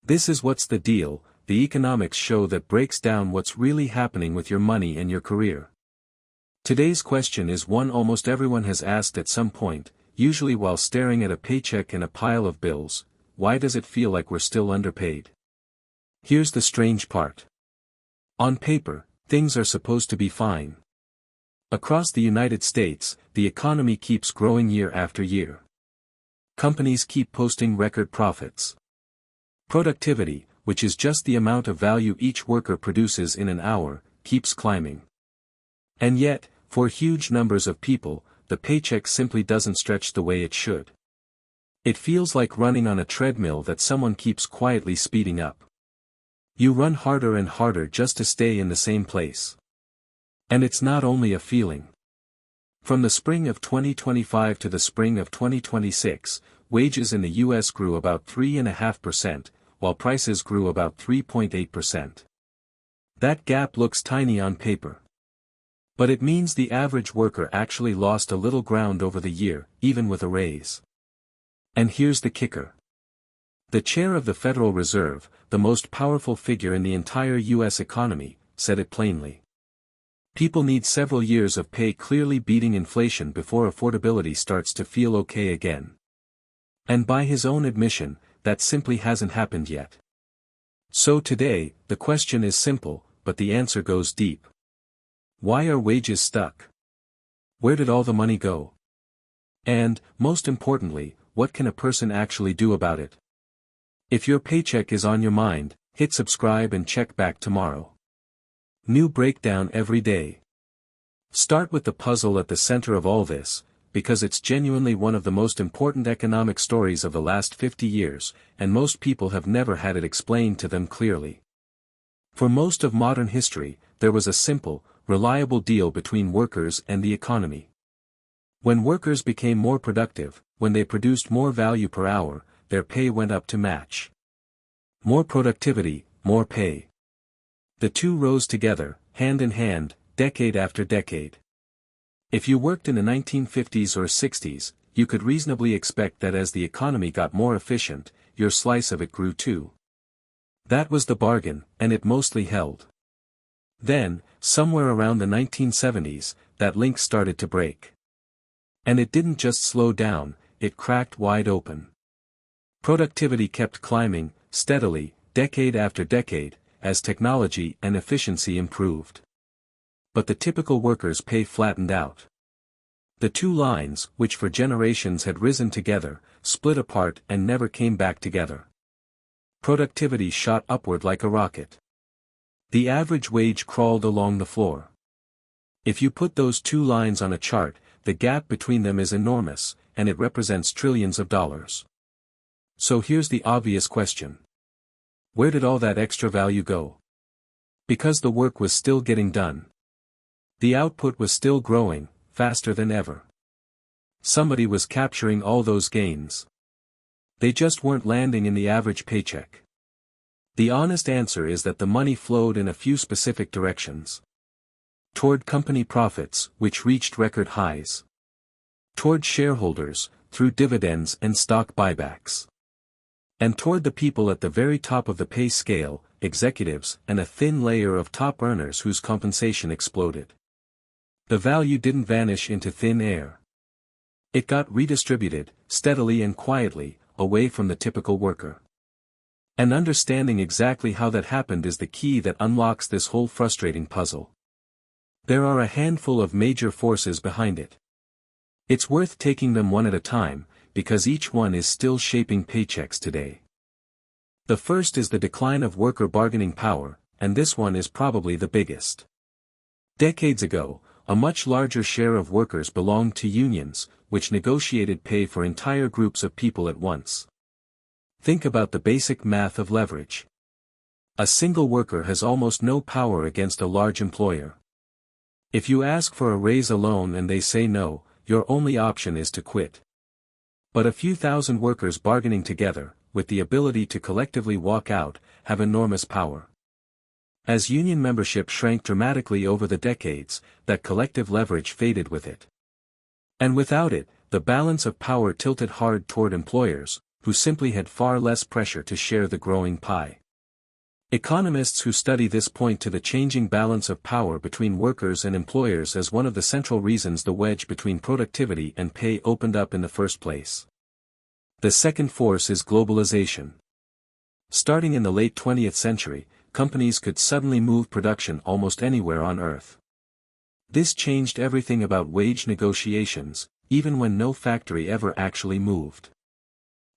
This is What's the Deal, the economics show that breaks down what's really happening with your money and your career. Today's question is one almost everyone has asked at some point, usually while staring at a paycheck and a pile of bills: why does it feel like we're still underpaid? Here's the strange part. On paper, things are supposed to be fine. Across the United States, the economy keeps growing year after year. Companies keep posting record profits. Productivity, which is just the amount of value each worker produces in an hour, keeps climbing. And yet, for huge numbers of people, the paycheck simply doesn't stretch the way it should. It feels like running on a treadmill that someone keeps quietly speeding up. You run harder and harder just to stay in the same place. And it's not only a feeling. From the spring of 2025 to the spring of 2026, wages in the US grew about 3.5%, while prices grew about 3.8%. That gap looks tiny on paper. But it means the average worker actually lost a little ground over the year, even with a raise. And here's the kicker. The chair of the Federal Reserve, the most powerful figure in the entire US economy, said it plainly. People need several years of pay clearly beating inflation before affordability starts to feel okay again. And by his own admission, that simply hasn't happened yet. So today, the question is simple, but the answer goes deep. Why are wages stuck? Where did all the money go? And, most importantly, what can a person actually do about it? If your paycheck is on your mind, hit subscribe and check back tomorrow. New breakdown every day. Start with the puzzle at the center of all this, because it's genuinely one of the most important economic stories of the last 50 years, and most people have never had it explained to them clearly. For most of modern history, there was a simple, reliable deal between workers and the economy. When workers became more productive, when they produced more value per hour, their pay went up to match. More productivity, more pay. The two rose together, hand in hand, decade after decade. If you worked in the 1950s or 60s, you could reasonably expect that as the economy got more efficient, your slice of it grew too. That was the bargain, and it mostly held. Then, somewhere around the 1970s, that link started to break. And it didn't just slow down, it cracked wide open. Productivity kept climbing, steadily, decade after decade, as technology and efficiency improved. But the typical worker's pay flattened out. The two lines, which for generations had risen together, split apart and never came back together. Productivity shot upward like a rocket. The average wage crawled along the floor. If you put those two lines on a chart, the gap between them is enormous, and it represents trillions of dollars. So here's the obvious question. Where did all that extra value go? Because the work was still getting done. The output was still growing, faster than ever. Somebody was capturing all those gains. They just weren't landing in the average paycheck. The honest answer is that the money flowed in a few specific directions. Toward company profits, which reached record highs. Toward shareholders, through dividends and stock buybacks. And toward the people at the very top of the pay scale, executives, and a thin layer of top earners whose compensation exploded. The value didn't vanish into thin air. It got redistributed, steadily and quietly, away from the typical worker. And understanding exactly how that happened is the key that unlocks this whole frustrating puzzle. There are a handful of major forces behind it. It's worth taking them one at a time, because each one is still shaping paychecks today. The first is the decline of worker bargaining power, and this one is probably the biggest. Decades ago, a much larger share of workers belonged to unions, which negotiated pay for entire groups of people at once. Think about the basic math of leverage. A single worker has almost no power against a large employer. If you ask for a raise alone and they say no, your only option is to quit. But a few thousand workers bargaining together, with the ability to collectively walk out, have enormous power. As union membership shrank dramatically over the decades, that collective leverage faded with it. And without it, the balance of power tilted hard toward employers, who simply had far less pressure to share the growing pie. Economists who study this point to the changing balance of power between workers and employers as one of the central reasons the wedge between productivity and pay opened up in the first place. The second force is globalization. Starting in the late 20th century, companies could suddenly move production almost anywhere on Earth. This changed everything about wage negotiations, even when no factory ever actually moved.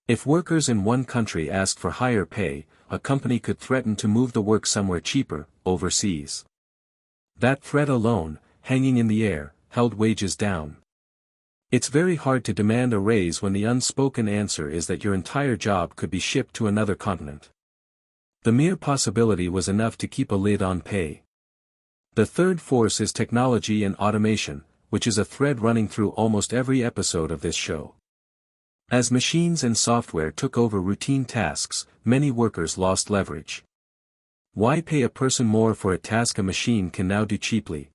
If workers in one country asked for higher pay, a company could threaten to move the work somewhere cheaper, overseas. That threat alone, hanging in the air, held wages down. It's very hard to demand a raise when the unspoken answer is that your entire job could be shipped to another continent. The mere possibility was enough to keep a lid on pay. The third force is technology and automation, which is a thread running through almost every episode of this show. As machines and software took over routine tasks, many workers lost leverage. Why pay a person more for a task a machine can now do cheaply?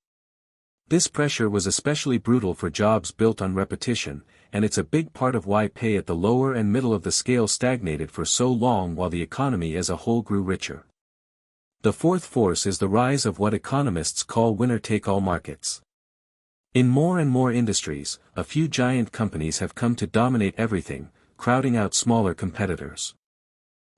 This pressure was especially brutal for jobs built on repetition, and it's a big part of why pay at the lower and middle of the scale stagnated for so long while the economy as a whole grew richer. The fourth force is the rise of what economists call winner-take-all markets. In more and more industries, a few giant companies have come to dominate everything, crowding out smaller competitors.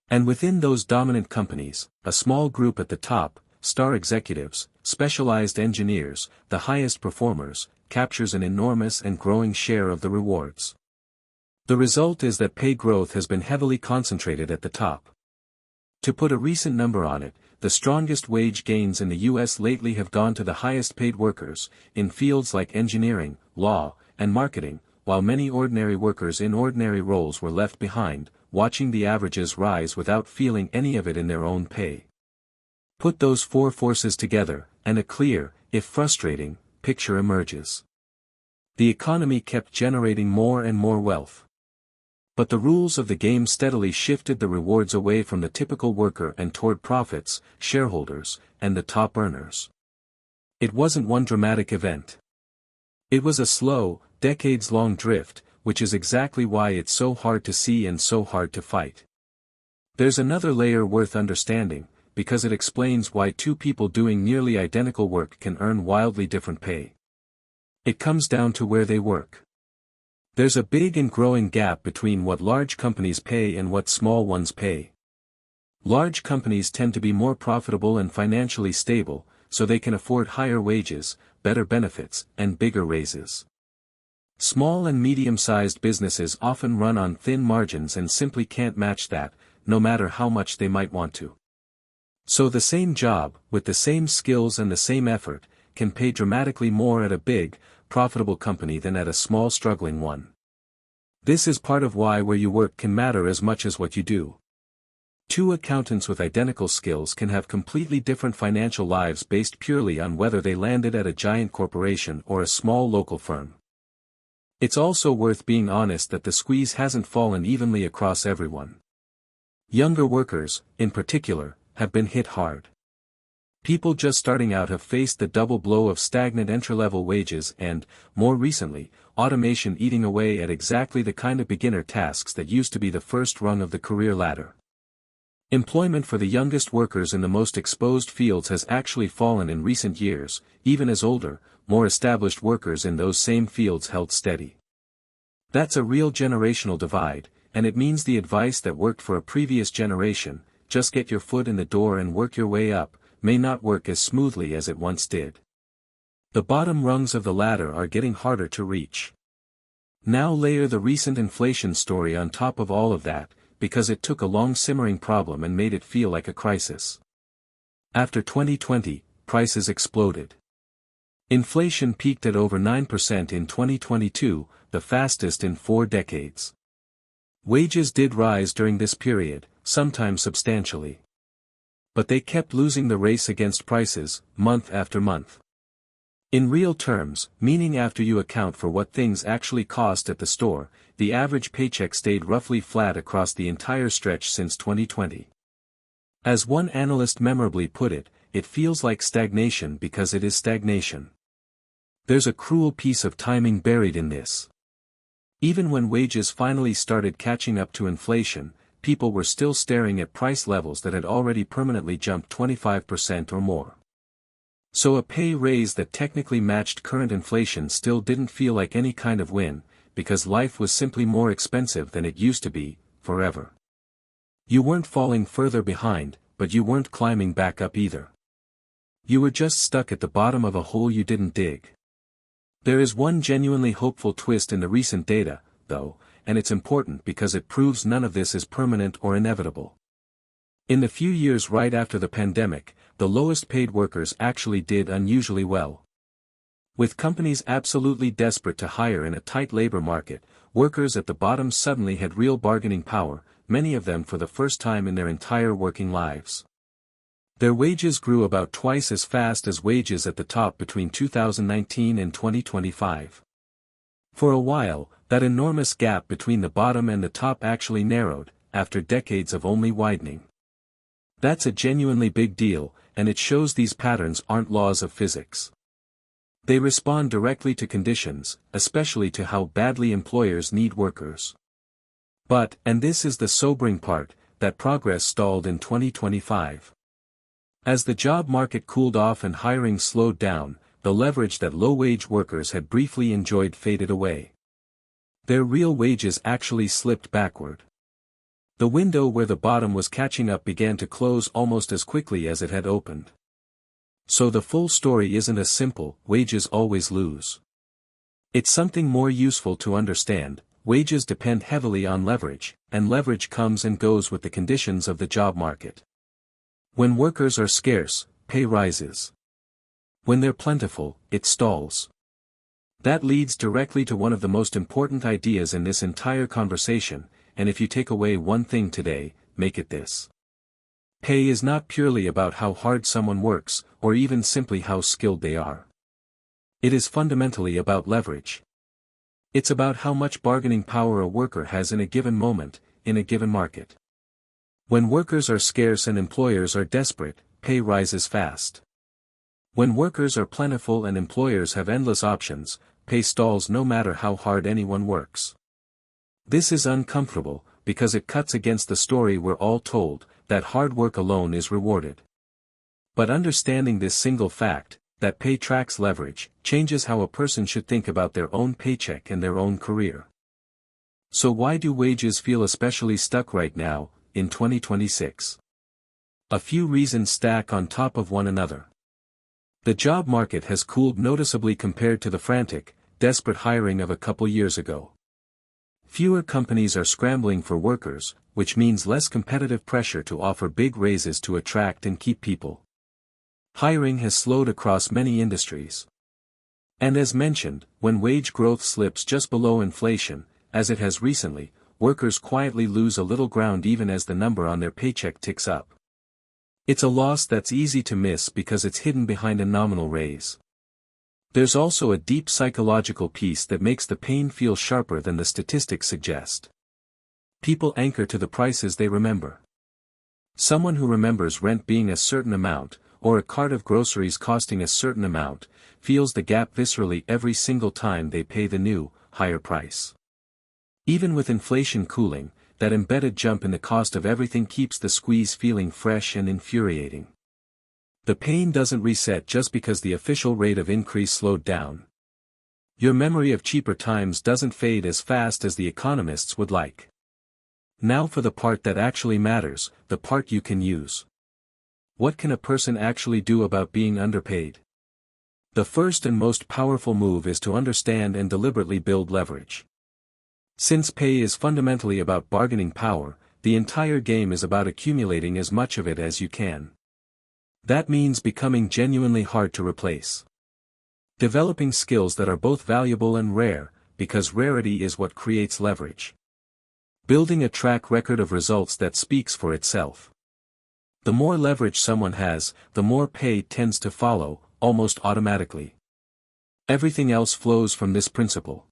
And within those dominant companies, a small group at the top, star executives, specialized engineers, the highest performers, captures an enormous and growing share of the rewards. The result is that pay growth has been heavily concentrated at the top. To put a recent number on it, the strongest wage gains in the US lately have gone to the highest paid workers, in fields like engineering, law, and marketing, while many ordinary workers in ordinary roles were left behind, watching the averages rise without feeling any of it in their own pay. Put those four forces together, and a clear, if frustrating, picture emerges. The economy kept generating more and more wealth. But the rules of the game steadily shifted the rewards away from the typical worker and toward profits, shareholders, and the top earners. It wasn't one dramatic event. It was a slow, decades-long drift, which is exactly why it's so hard to see and so hard to fight. There's another layer worth understanding, because it explains why two people doing nearly identical work can earn wildly different pay. It comes down to where they work. There's a big and growing gap between what large companies pay and what small ones pay. Large companies tend to be more profitable and financially stable, so they can afford higher wages, better benefits, and bigger raises. Small and medium-sized businesses often run on thin margins and simply can't match that, no matter how much they might want to. So the same job, with the same skills and the same effort, can pay dramatically more at a big, profitable company than at a small struggling one. This is part of why where you work can matter as much as what you do. Two accountants with identical skills can have completely different financial lives based purely on whether they landed at a giant corporation or a small local firm. It's also worth being honest that the squeeze hasn't fallen evenly across everyone. Younger workers, in particular, have been hit hard. People just starting out have faced the double blow of stagnant entry-level wages and, more recently, automation eating away at exactly the kind of beginner tasks that used to be the first rung of the career ladder. Employment for the youngest workers in the most exposed fields has actually fallen in recent years, even as older, more established workers in those same fields held steady. That's a real generational divide, and it means the advice that worked for a previous generation, just get your foot in the door and work your way up, may not work as smoothly as it once did. The bottom rungs of the ladder are getting harder to reach. Now layer the recent inflation story on top of all of that, because it took a long simmering problem and made it feel like a crisis. After 2020, prices exploded. Inflation peaked at over 9% in 2022, the fastest in 4 decades. Wages did rise during this period, sometimes substantially. But they kept losing the race against prices, month after month. In real terms, meaning after you account for what things actually cost at the store, the average paycheck stayed roughly flat across the entire stretch since 2020. As one analyst memorably put it, it feels like stagnation because it is stagnation. There's a cruel piece of timing buried in this. Even when wages finally started catching up to inflation, people were still staring at price levels that had already permanently jumped 25% or more. So a pay raise that technically matched current inflation still didn't feel like any kind of win, because life was simply more expensive than it used to be, forever. You weren't falling further behind, but you weren't climbing back up either. You were just stuck at the bottom of a hole you didn't dig. There is one genuinely hopeful twist in the recent data, though, and it's important because it proves none of this is permanent or inevitable. In the few years right after the pandemic, the lowest paid workers actually did unusually well. With companies absolutely desperate to hire in a tight labor market, workers at the bottom suddenly had real bargaining power, many of them for the first time in their entire working lives. Their wages grew about twice as fast as wages at the top between 2019 and 2025. For a while, that enormous gap between the bottom and the top actually narrowed, after decades of only widening. That's a genuinely big deal, and it shows these patterns aren't laws of physics. They respond directly to conditions, especially to how badly employers need workers. But, and this is the sobering part, that progress stalled in 2025. As the job market cooled off and hiring slowed down, the leverage that low-wage workers had briefly enjoyed faded away. Their real wages actually slipped backward. The window where the bottom was catching up began to close almost as quickly as it had opened. So the full story isn't as simple, wages always lose. It's something more useful to understand. Wages depend heavily on leverage, and leverage comes and goes with the conditions of the job market. When workers are scarce, pay rises. When they're plentiful, it stalls. That leads directly to one of the most important ideas in this entire conversation, and if you take away one thing today, make it this. Pay is not purely about how hard someone works, or even simply how skilled they are. It is fundamentally about leverage. It's about how much bargaining power a worker has in a given moment, in a given market. When workers are scarce and employers are desperate, pay rises fast. When workers are plentiful and employers have endless options, pay stalls no matter how hard anyone works. This is uncomfortable, because it cuts against the story we're all told, that hard work alone is rewarded. But understanding this single fact, that pay tracks leverage, changes how a person should think about their own paycheck and their own career. So why do wages feel especially stuck right now, in 2026? A few reasons stack on top of one another. The job market has cooled noticeably compared to the frantic, desperate hiring of a couple years ago. Fewer companies are scrambling for workers, which means less competitive pressure to offer big raises to attract and keep people. Hiring has slowed across many industries. And as mentioned, when wage growth slips just below inflation, as it has recently, workers quietly lose a little ground even as the number on their paycheck ticks up. It's a loss that's easy to miss because it's hidden behind a nominal raise. There's also a deep psychological piece that makes the pain feel sharper than the statistics suggest. People anchor to the prices they remember. Someone who remembers rent being a certain amount, or a cart of groceries costing a certain amount, feels the gap viscerally every single time they pay the new, higher price. Even with inflation cooling, that embedded jump in the cost of everything keeps the squeeze feeling fresh and infuriating. The pain doesn't reset just because the official rate of increase slowed down. Your memory of cheaper times doesn't fade as fast as the economists would like. Now for the part that actually matters, the part you can use. What can a person actually do about being underpaid? The first and most powerful move is to understand and deliberately build leverage. Since pay is fundamentally about bargaining power, the entire game is about accumulating as much of it as you can. That means becoming genuinely hard to replace. Developing skills that are both valuable and rare, because rarity is what creates leverage. Building a track record of results that speaks for itself. The more leverage someone has, the more pay tends to follow, almost automatically. Everything else flows from this principle.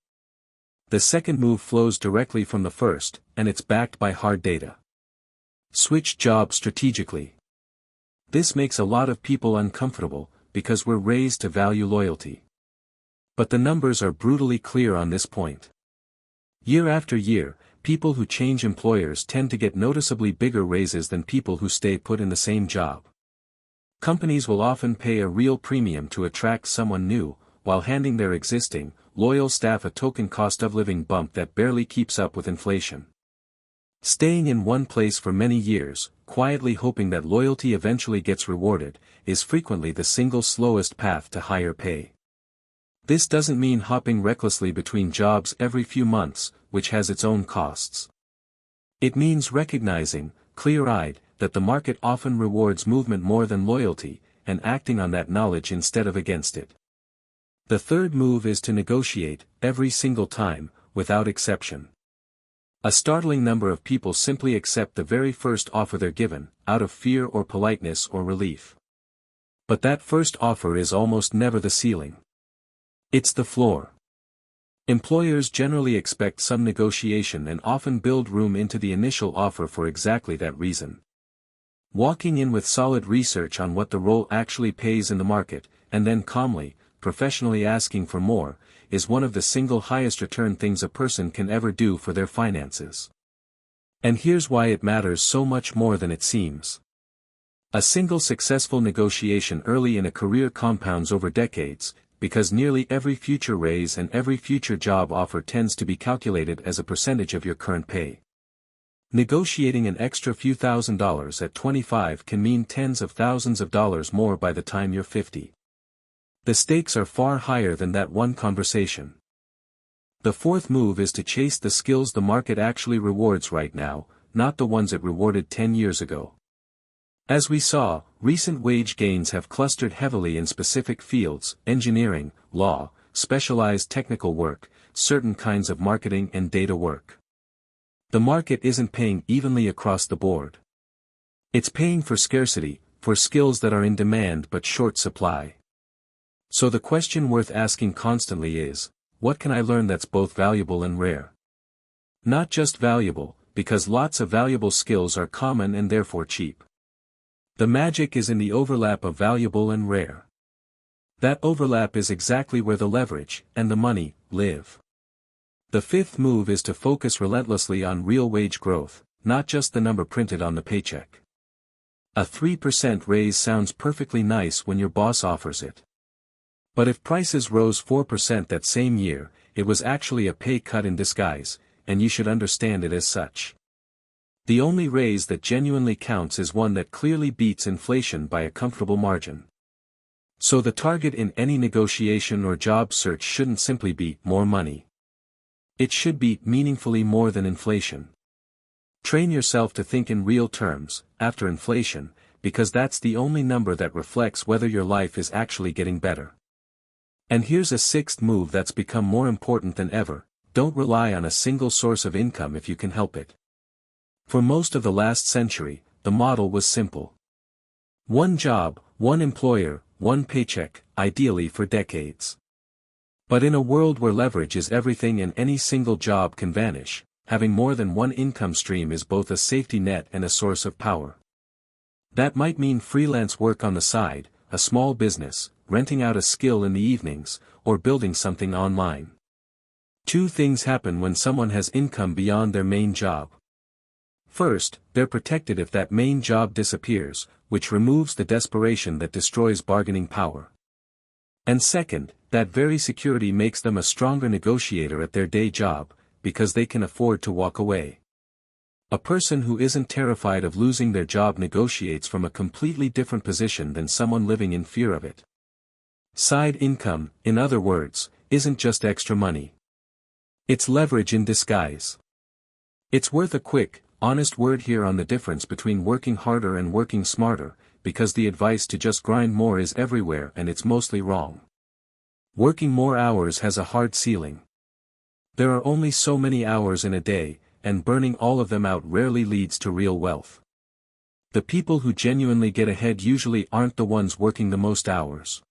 The second move flows directly from the first, and it's backed by hard data. Switch jobs strategically. This makes a lot of people uncomfortable, because we're raised to value loyalty. But the numbers are brutally clear on this point. Year after year, people who change employers tend to get noticeably bigger raises than people who stay put in the same job. Companies will often pay a real premium to attract someone new, while handing their existing, loyal staff a token cost of living bump that barely keeps up with inflation. Staying in one place for many years, quietly hoping that loyalty eventually gets rewarded, is frequently the single slowest path to higher pay. This doesn't mean hopping recklessly between jobs every few months, which has its own costs. It means recognizing, clear-eyed, that the market often rewards movement more than loyalty, and acting on that knowledge instead of against it. The third move is to negotiate, every single time, without exception. A startling number of people simply accept the very first offer they're given, out of fear or politeness or relief. But that first offer is almost never the ceiling. It's the floor. Employers generally expect some negotiation and often build room into the initial offer for exactly that reason. Walking in with solid research on what the role actually pays in the market, and then calmly, professionally asking for more, is one of the single highest return things a person can ever do for their finances. And here's why it matters so much more than it seems. A single successful negotiation early in a career compounds over decades, because nearly every future raise and every future job offer tends to be calculated as a percentage of your current pay. Negotiating an extra few $1,000s at 25 can mean tens of thousands of dollars more by the time you're 50. The stakes are far higher than that one conversation. The fourth move is to chase the skills the market actually rewards right now, not the ones it rewarded 10 years ago. As we saw, recent wage gains have clustered heavily in specific fields: engineering, law, specialized technical work, certain kinds of marketing and data work. The market isn't paying evenly across the board. It's paying for scarcity, for skills that are in demand but short supply. So the question worth asking constantly is, what can I learn that's both valuable and rare? Not just valuable, because lots of valuable skills are common and therefore cheap. The magic is in the overlap of valuable and rare. That overlap is exactly where the leverage, and the money, live. The fifth move is to focus relentlessly on real wage growth, not just the number printed on the paycheck. A 3% raise sounds perfectly nice when your boss offers it. But if prices rose 4% that same year, it was actually a pay cut in disguise, and you should understand it as such. The only raise that genuinely counts is one that clearly beats inflation by a comfortable margin. So the target in any negotiation or job search shouldn't simply be more money. It should be meaningfully more than inflation. Train yourself to think in real terms, after inflation, because that's the only number that reflects whether your life is actually getting better. And here's a sixth move that's become more important than ever: don't rely on a single source of income if you can help it. For most of the last century, the model was simple. One job, one employer, one paycheck, ideally for decades. But in a world where leverage is everything and any single job can vanish, having more than one income stream is both a safety net and a source of power. That might mean freelance work on the side, a small business, renting out a skill in the evenings, or building something online. Two things happen when someone has income beyond their main job. First, they're protected if that main job disappears, which removes the desperation that destroys bargaining power. And second, that very security makes them a stronger negotiator at their day job, because they can afford to walk away. A person who isn't terrified of losing their job negotiates from a completely different position than someone living in fear of it. Side income, in other words, isn't just extra money. It's leverage in disguise. It's worth a quick, honest word here on the difference between working harder and working smarter, because the advice to just grind more is everywhere and it's mostly wrong. Working more hours has a hard ceiling. There are only so many hours in a day, and burning all of them out rarely leads to real wealth. The people who genuinely get ahead usually aren't the ones working the most hours.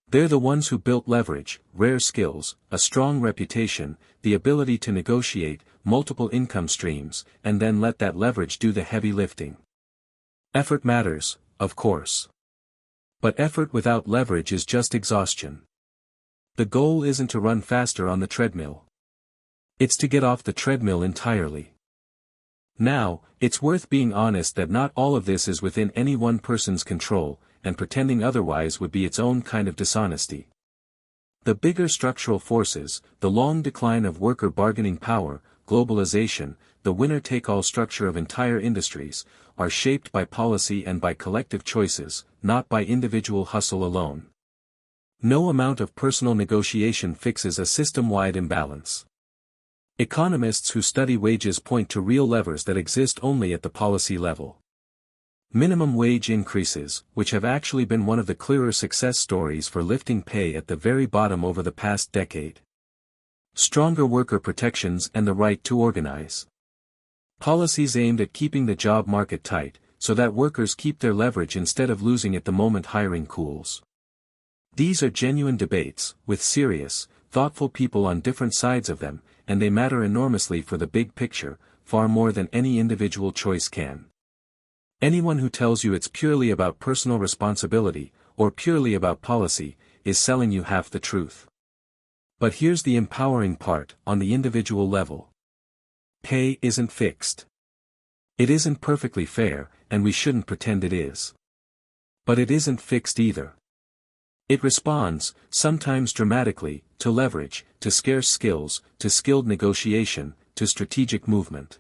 They're the ones who built leverage, rare skills, a strong reputation, the ability to negotiate, multiple income streams, and then let that leverage do the heavy lifting. Effort matters, of course. But effort without leverage is just exhaustion. The goal isn't to run faster on the treadmill. It's to get off the treadmill entirely. Now, it's worth being honest that not all of this is within any one person's control, and pretending otherwise would be its own kind of dishonesty. The bigger structural forces, the long decline of worker bargaining power, globalization, the winner-take-all structure of entire industries, are shaped by policy and by collective choices, not by individual hustle alone. No amount of personal negotiation fixes a system-wide imbalance. Economists who study wages point to real levers that exist only at the policy level. Minimum wage increases, which have actually been one of the clearer success stories for lifting pay at the very bottom over the past decade. Stronger worker protections and the right to organize. Policies aimed at keeping the job market tight, so that workers keep their leverage instead of losing it the moment hiring cools. These are genuine debates, with serious, thoughtful people on different sides of them, and they matter enormously for the big picture, far more than any individual choice can. Anyone who tells you it's purely about personal responsibility, or purely about policy, is selling you half the truth. But here's the empowering part, on the individual level. Pay isn't fixed. It isn't perfectly fair, and we shouldn't pretend it is. But it isn't fixed either. It responds, sometimes dramatically, to leverage, to scarce skills, to skilled negotiation, to strategic movement.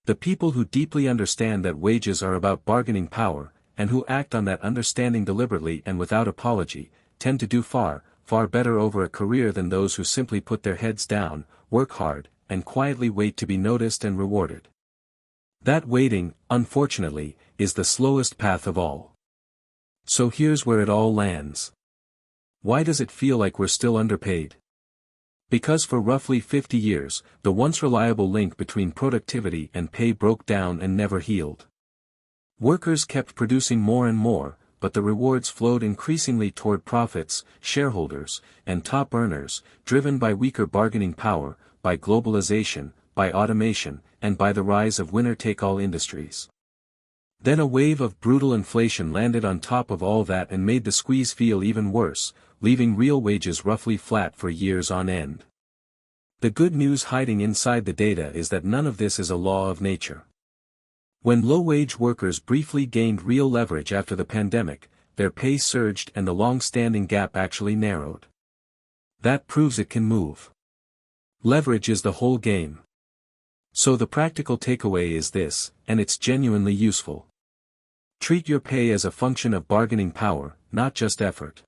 The people who deeply understand that wages are about bargaining power, and who act on that understanding deliberately and without apology, tend to do far, far better over a career than those who simply put their heads down, work hard, and quietly wait to be noticed and rewarded. That waiting, unfortunately, is the slowest path of all. So here's where it all lands. Why does it feel like we're still underpaid? Because for roughly 50 years, the once reliable link between productivity and pay broke down and never healed. Workers kept producing more and more, but the rewards flowed increasingly toward profits, shareholders, and top earners, driven by weaker bargaining power, by globalization, by automation, and by the rise of winner-take-all industries. Then a wave of brutal inflation landed on top of all that and made the squeeze feel even worse, leaving real wages roughly flat for years on end. The good news hiding inside the data is that none of this is a law of nature. When low-wage workers briefly gained real leverage after the pandemic, their pay surged and the long-standing gap actually narrowed. That proves it can move. Leverage is the whole game. So the practical takeaway is this, and it's genuinely useful. Treat your pay as a function of bargaining power, not just effort.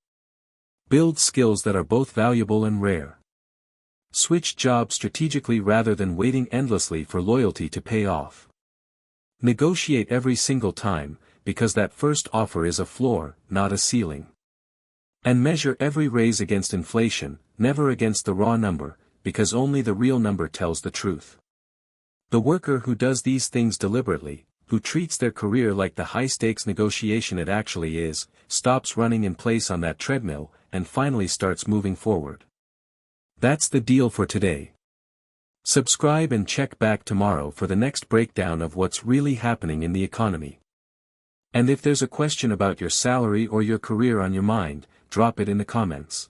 Build skills that are both valuable and rare. Switch jobs strategically rather than waiting endlessly for loyalty to pay off. Negotiate every single time, because that first offer is a floor, not a ceiling. And measure every raise against inflation, never against the raw number, because only the real number tells the truth. The worker who does these things deliberately, who treats their career like the high-stakes negotiation it actually is, stops running in place on that treadmill, and finally starts moving forward. That's the deal for today. Subscribe and check back tomorrow for the next breakdown of what's really happening in the economy. And if there's a question about your salary or your career on your mind, drop it in the comments.